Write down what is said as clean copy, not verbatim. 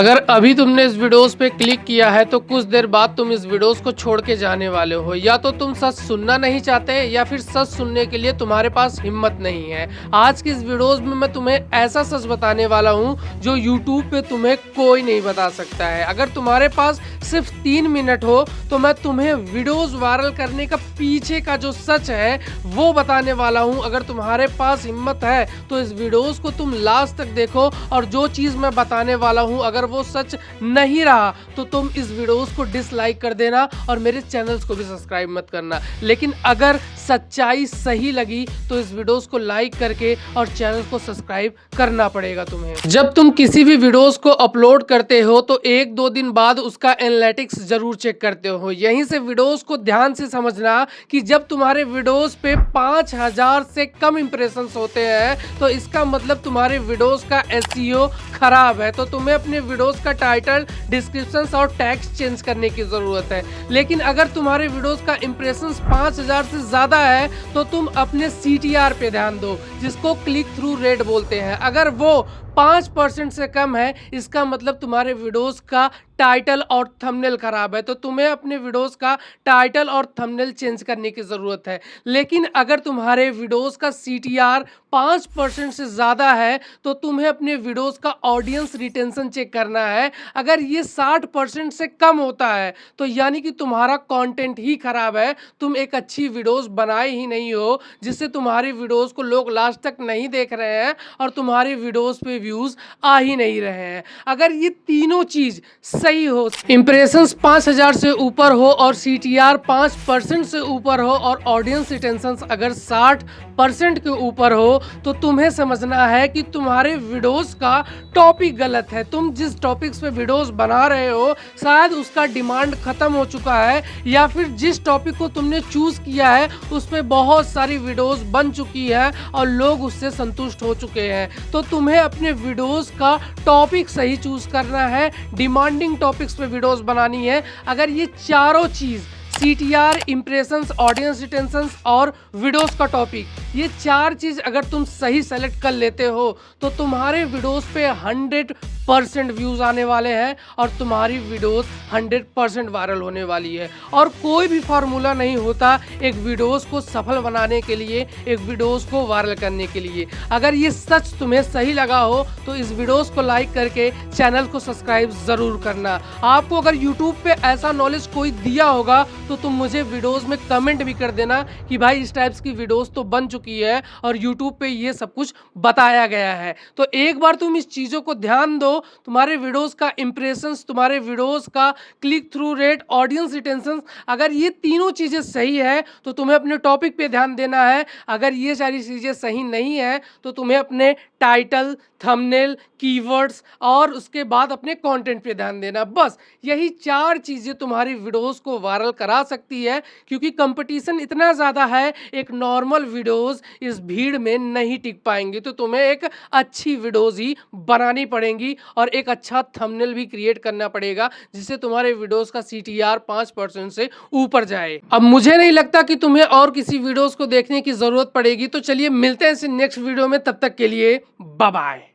अगर अभी तुमने इस वीडियोस पे क्लिक किया है तो कुछ देर बाद तुम इस वीडियोस को छोड़ के जाने वाले हो। या तो तुम सच सुनना नहीं चाहते या फिर सच सुनने के लिए तुम्हारे पास हिम्मत नहीं है। आज की इस वीडियोस में मैं तुम्हें ऐसा सच बताने वाला हूँ जो यूट्यूब पे तुम्हें कोई नहीं बता सकता है। अगर तुम्हारे पास सिर्फ 3 मिनट हो तो मैं तुम्हें वीडियोस वायरल करने का पीछे का जो सच है वो बताने वाला हूँ। अगर तुम्हारे पास हिम्मत है तो इस वीडियोस को तुम लास्ट तक देखो और जो चीज़ मैं बताने वाला हूँ अगर वो सच नहीं रहा तो तुम इस वीडियोस को डिसलाइक कर देना और मेरे चैनल्स को भी सब्सक्राइब मत करना। लेकिन अगर सच्चाई सही लगी तो इस वीडियोस को लाइक करके और चैनल को सब्सक्राइब करना पड़ेगा तुम्हें। जब तुम किसी भी वीडियोस को अपलोड करते हो तो 1-2 दिन बाद उसका एनालिटिक्स जरूर चेक करते हो। यहीं से वीडियोस को ध्यान से समझना कि जब तुम्हारे वीडियोस पे 5000 से कम इंप्रेशंस होते हैं तो इसका मतलब तुम्हारे वीडियोस का एसईओ खराब है। तो तुम्हें अपने वीडियोस का टाइटल, डिस्क्रिप्शन और टैग्स चेंज करने की जरूरत है। लेकिन अगर तुम्हारे वीडियोस का इंप्रेशंस 5000 से ज्यादा है तो तुम अपने CTR पे ध्यान दो, जिसको क्लिक थ्रू रेट बोलते हैं। अगर वो 5% से कम है इसका मतलब तुम्हारे वीडियोस का टाइटल और थंबनेल खराब है। तो तुम्हें अपने वीडियोस का टाइटल और थंबनेल चेंज करने की ज़रूरत है। लेकिन अगर तुम्हारे वीडियोस का CTR 5% से ज़्यादा है तो तुम्हें अपने वीडियोस का ऑडियंस रिटेंशन चेक करना है। अगर ये 60% से कम होता है तो यानी कि तुम्हारा कंटेंट ही खराब है, तुम एक अच्छी वीडियोस बनाए ही नहीं हो, जिससे तुम्हारी वीडियोस को लोग लास्ट तक नहीं देख रहे हैं और तुम्हारी वीडियोस पे व्यूज आ ही नहीं रहे हैं। अगर ये तीनों चीज सही हो, इंप्रेशंस 5000 से ऊपर हो और CTR 5% से ऊपर हो और ऑडियंस रिटेंशन अगर 60% के ऊपर हो तो तुम्हें समझना है कि तुम्हारे वीडियोस का टॉपिक गलत है। तुम जिस टॉपिक्स पे वीडियोस बना रहे हो शायद उसका डिमांड खत्म हो चुका है, या फिर जिस टॉपिक को तुमने चूज किया है उस पे बहुत सारी वीडियोस बन चुकी है और लोग उससे संतुष्ट हो चुके हैं। तो तुम्हें अपने वीडियोस का टॉपिक सही चूज करना है, डिमांडिंग टॉपिक्स पे वीडियोस बनानी है। अगर ये चारों चीज CTR, इंप्रेशंस, ऑडियंस रिटेंशंस और वीडियोस का टॉपिक, ये 4 चीज अगर तुम सही सेलेक्ट कर लेते हो तो तुम्हारे वीडियोस पे 100% व्यूज आने वाले हैं और तुम्हारी वीडियोस 100% वायरल होने वाली है। और कोई भी फार्मूला नहीं होता एक वीडियोस को सफल बनाने के लिए, एक वीडियोस को वायरल करने के लिए। अगर ये सच तुम्हें सही लगा हो तो इस वीडियोस को लाइक करके चैनल को सब्सक्राइब जरूर करना। आपको अगर यूट्यूब पे ऐसा नॉलेज कोई दिया होगा तो तुम मुझे वीडियोस में कमेंट भी कर देना कि भाई इस टाइप्स की वीडियोस तो बन चुकी है और यूट्यूब पे ये सब कुछ बताया गया है। तो एक बार तुम इस चीज़ों को ध्यान दो, तुम्हारे वीडियोस का इंप्रेशंस, तुम्हारे वीडियोस का click through rate, audience retention, अगर ये तीनों चीज़ें सही है तो तुम्हें अपने टॉपिक पे ध्यान देना है। अगर ये सारी चीज़ें सही नहीं है तो तुम्हें अपने टाइटल, थंबनेल, कीवर्ड्स और उसके बाद अपने कंटेंट पे ध्यान देना। बस यही 4 चीज़ें तुम्हारी वीडियोस को वायरल करा सकती है, क्योंकि कंपटीशन इतना ज़्यादा है, एक नॉर्मल वीडियोस इस भीड़ में नहीं टिक पाएंगी। तो तुम्हें एक अच्छी वीडियोस ही बनानी पड़ेंगी और एक अच्छा थंबनेल भी क्रिएट करना पड़ेगा जिससे तुम्हारे वीडियोस का CTR 5% से ऊपर जाए। अब मुझे नहीं लगता कि तुम्हें और किसी वीडियोस को देखने की ज़रूरत पड़ेगी। तो चलिए मिलते हैं नेक्स्ट वीडियो में, तब तक के लिए बाय बाय।